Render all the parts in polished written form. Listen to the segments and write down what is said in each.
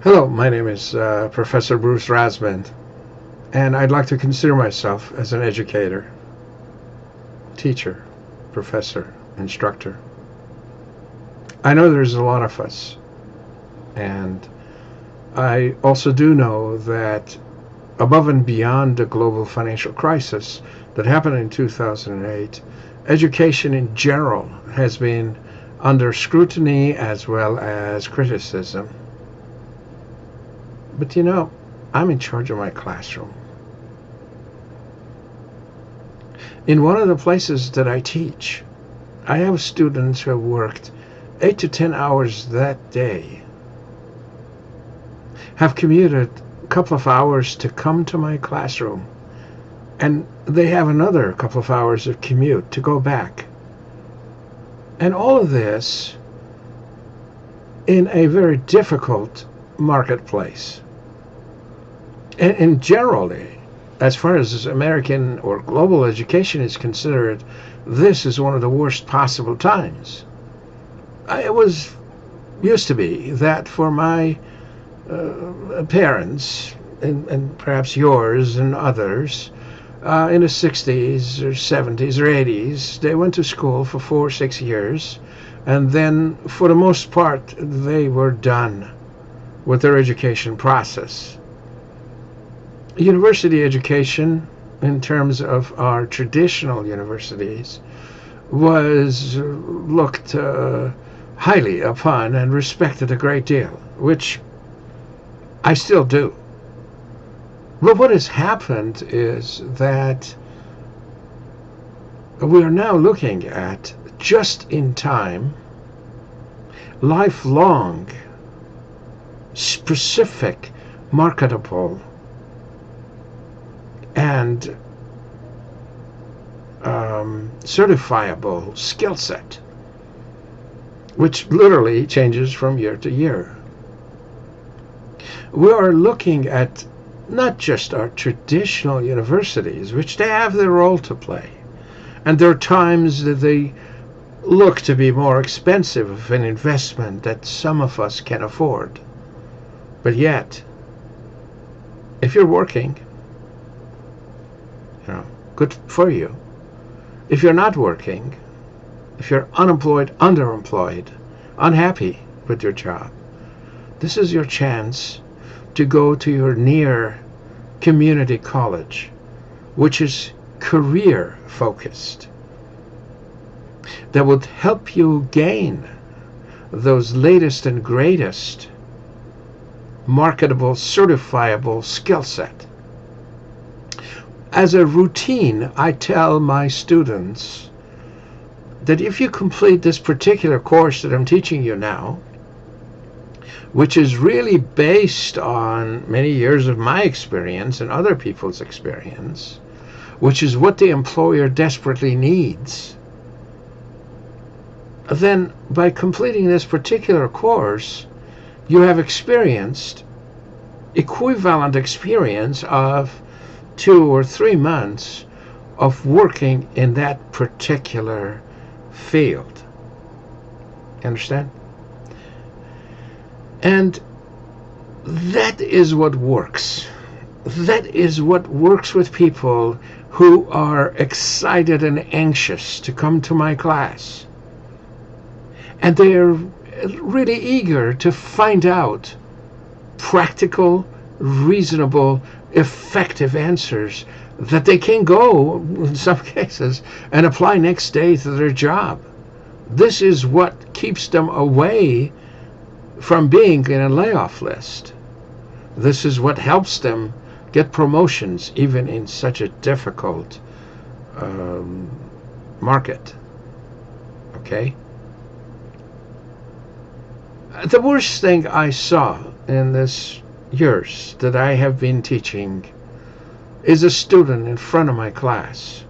Hello, my name is Professor Bruce Rasband, and I'd like to consider myself as an educator, teacher, professor, instructor. I know there's a lot of us, and I also do know that above and beyond the global financial crisis that happened in 2008, education in general has been under scrutiny as well as criticism. But I'm in charge of my classroom. In one of the places that I teach, I have students who have worked 8 to 10 hours that day, have commuted a couple of hours to come to my classroom, and they have another couple of hours of commute to go back. And all of this in a very difficult marketplace. And generally, as far as American or global education is considered, this is one of the worst possible times. It used to be that for my parents, and perhaps yours and others, in the 60s or 70s or 80s, they went to school for 4 or 6 years, and then for the most part they were done with their education process. University education, in terms of our traditional universities, was looked highly upon and respected a great deal, which I still do. But what has happened is that we are now looking at just-in-time, lifelong, specific, marketable, and certifiable skill set, which literally changes from year to year. We are looking at not just our traditional universities, which they have their role to play, and there are times that they look to be more expensive of an investment that some of us can afford. But yet, if you're working, good for you. If you're not working, if you're unemployed, underemployed, unhappy with your job, this is your chance to go to your near community college, which is career focused, that would help you gain those latest and greatest marketable, certifiable skill set. As a routine, I tell my students that if you complete this particular course that I'm teaching you now, which is really based on many years of my experience and other people's experience, which is what the employer desperately needs, then by completing this particular course, you have experienced equivalent experience of 2 or 3 months of working in that particular field. Understand? And that is what works. That is what works with people who are excited and anxious to come to my class. And they are really eager to find out practical, reasonable, effective answers that they can go, in some cases, and apply next day to their job. This is what keeps them away from being in a layoff list. This is what helps them get promotions even in such a difficult market. Okay? The worst thing I saw in this years that I have been teaching is a student in front of my class,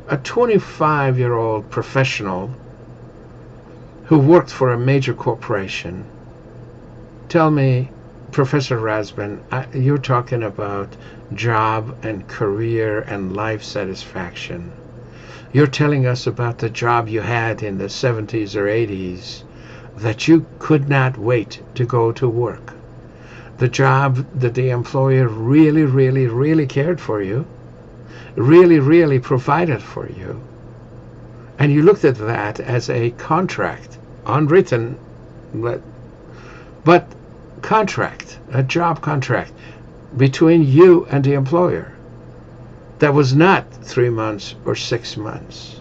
a 25-year-old professional who worked for a major corporation, tell me, Professor Rasband, you're talking about job and career and life satisfaction. You're telling us about the job you had in the 70s or 80s, that you could not wait to go to work. the job that the employer really, really, really cared for you, really, really provided for you, and you looked at that as a contract, unwritten, but contract, a job contract between you and the employer that was not 3 months or 6 months.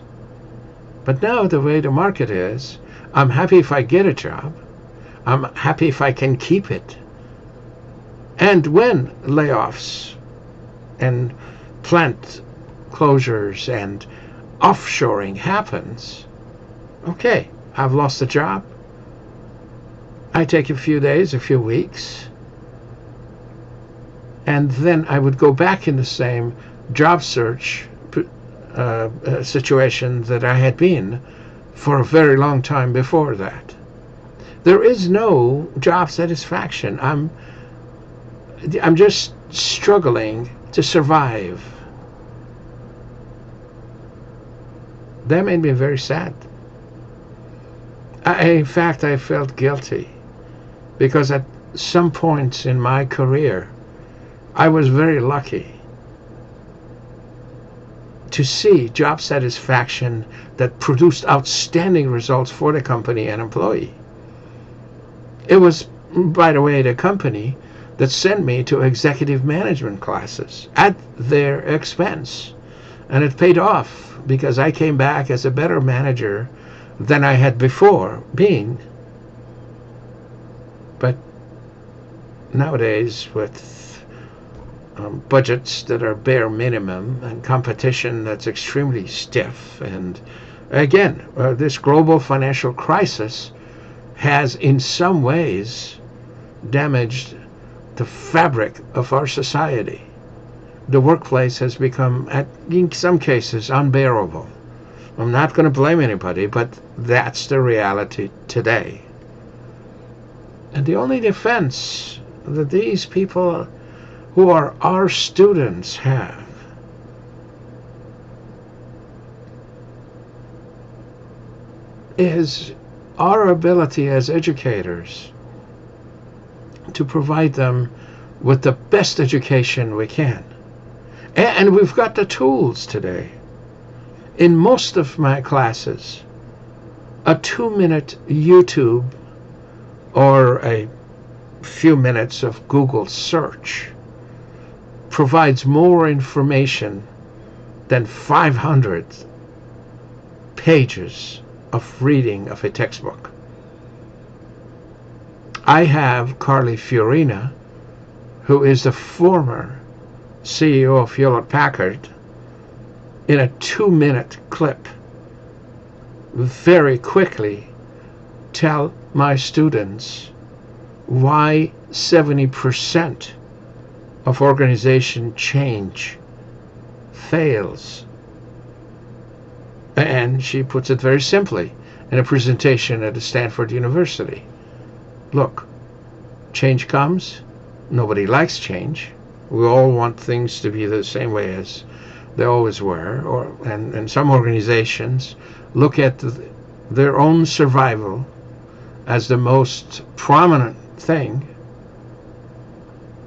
But now the way the market is, I'm happy if I get a job. I'm happy if I can keep it. And when layoffs and plant closures and offshoring happens, okay, I've lost a job. I take a few days, a few weeks, and then I would go back in the same job search situation that I had been for a very long time before that. There is no job satisfaction. I'm just struggling to survive. That made me very sad. In fact, I felt guilty because at some points in my career, I was very lucky to see job satisfaction that produced outstanding results for the company and employee. It was, by the way, the company that sent me to executive management classes at their expense. And it paid off because I came back as a better manager than I had before been. But nowadays, with budgets that are bare minimum and competition that's extremely stiff, and again, this global financial crisis has in some ways damaged the fabric of our society. The workplace has become, in some cases, unbearable. I'm not going to blame anybody, but that's the reality today. And the only defense that these people who are our students have is our ability as educators to provide them with the best education we can. And we've got the tools today. In most of my classes, a 2-minute YouTube or a few minutes of Google search provides more information than 500 pages of reading of a textbook. I have Carly Fiorina, who is the former CEO of Hewlett-Packard, in a 2-minute clip very quickly tell my students why 70% of organization change fails. And she puts it very simply in a presentation at Stanford University. Look, change comes. Nobody likes change. We all want things to be the same way as they always were. And some organizations look at their own survival as the most prominent thing,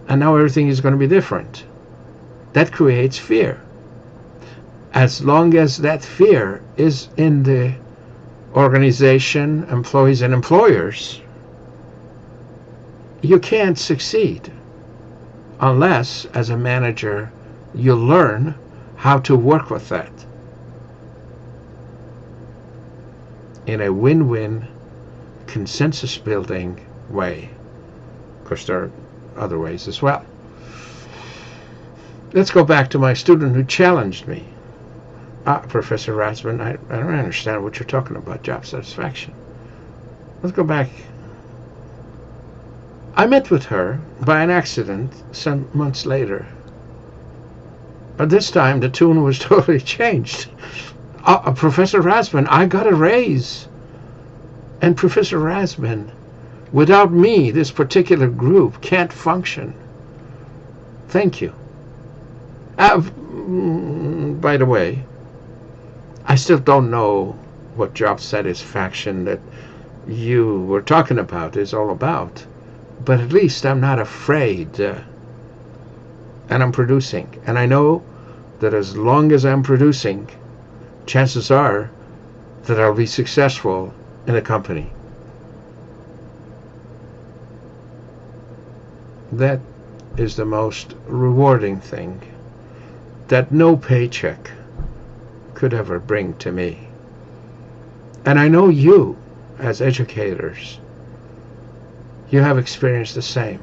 and now everything is going to be different. That creates fear. As long as that fear is in the organization, employees and employers, you can't succeed unless, as a manager, you learn how to work with that in a win-win, consensus-building way. Of course, there are other ways as well. Let's go back to my student who challenged me. Professor Rasman, I don't understand what you're talking about, job satisfaction. Let's go back. I met with her by an accident some months later. But this time the tune was totally changed. Professor Rasman, I got a raise. And Professor Rasman, without me, this particular group can't function. Thank you. By the way, I still don't know what job satisfaction that you were talking about is all about. but at least I'm not afraid, and I'm producing. And I know that as long as I'm producing, chances are that I'll be successful in a company. That is the most rewarding thing that no paycheck could ever bring to me. And I know you, as educators, you have experienced the same.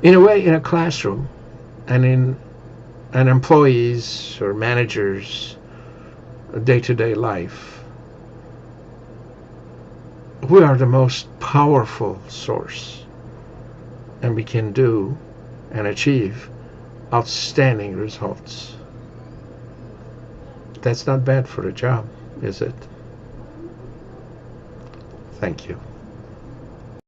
In a way, in a classroom and in an employee's or manager's day-to-day life, we are the most powerful source, and we can do and achieve outstanding results. That's not bad for a job, is it? Thank you.